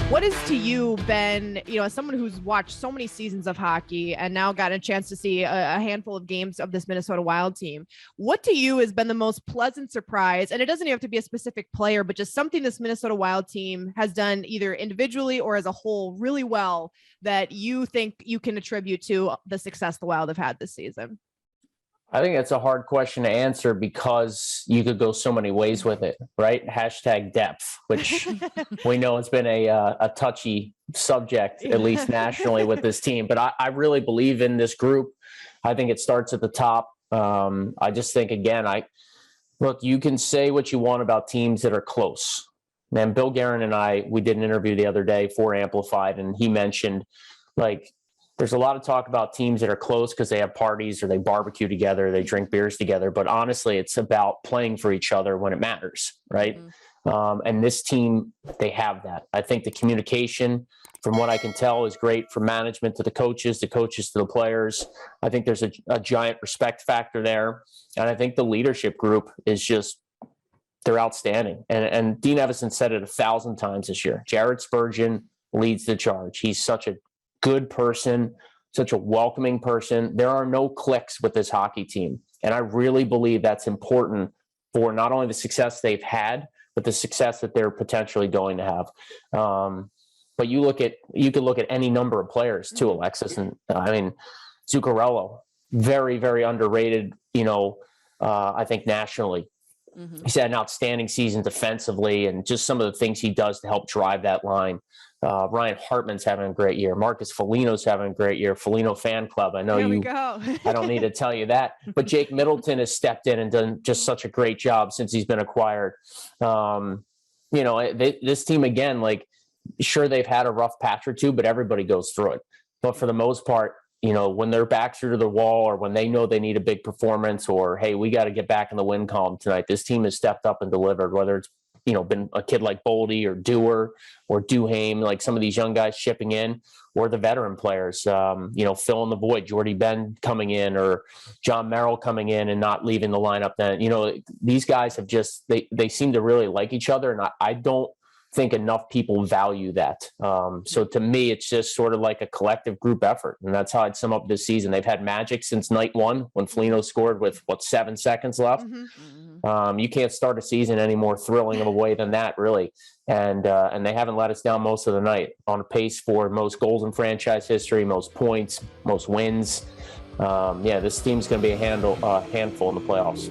What has to you been, as someone who's watched so many seasons of hockey and now got a chance to see a handful of games of this Minnesota Wild team, what to you has been the most pleasant surprise? And it doesn't even have to be a specific player, but just something this Minnesota Wild team has done either individually or as a whole really well that you think you can attribute to the success the Wild have had this season? I think that's a hard question to answer because you could go so many ways with it, right? Hashtag depth, which we know has been a touchy subject, at least nationally with this team. But I really believe in this group. I think it starts at the top. I just think, again, look, you can say what you want about teams that are close. Man, Bill Guerin and we did an interview the other day for Amplified, and he mentioned, there's a lot of talk about teams that are close because they have parties or they barbecue together, they drink beers together. But honestly, it's about playing for each other when it matters, right? Mm-hmm. And this team, they have that. I think the communication, from what I can tell, is great from management to the coaches to the players. I think there's a giant respect factor there. And I think the leadership group is they're outstanding. And Dean Evison said it 1,000 times this year. Jared Spurgeon leads the charge. He's such a good person, such a welcoming person. There are no cliques with this hockey team. And I really believe that's important for not only the success they've had, but the success that they're potentially going to have. But you could look at any number of players too, Alexis. And Zuccarello, very, very underrated, I think nationally. Mm-hmm. He's had an outstanding season defensively and just some of the things he does to help drive that line. Ryan Hartman's having a great year. Marcus Foligno's having a great year. Foligno fan club. I know you. I don't need to tell you that. But Jake Middleton has stepped in and done just such a great job since he's been acquired. This team, again, sure, they've had a rough patch or two, but everybody goes through it. But for the most part, when their backs are to the wall or when they know they need a big performance or, hey, we got to get back in the win column tonight, this team has stepped up and delivered, whether it's been a kid like Boldy or Dewar or Duhaime, like some of these young guys shipping in, or the veteran players, filling the void, Jordy Ben coming in or John Merrill coming in and not leaving the lineup. Then, these guys have they seem to really like each other. And I don't think enough people value that. So to me, it's just sort of like a collective group effort. And that's how I'd sum up this season. They've had magic since night one when Foligno scored with 7 seconds left. Mm-hmm. You can't start a season any more thrilling of a way than that, really. And they haven't let us down most of the night, on a pace for most goals in franchise history, most points, most wins. This team's going to be a handful in the playoffs.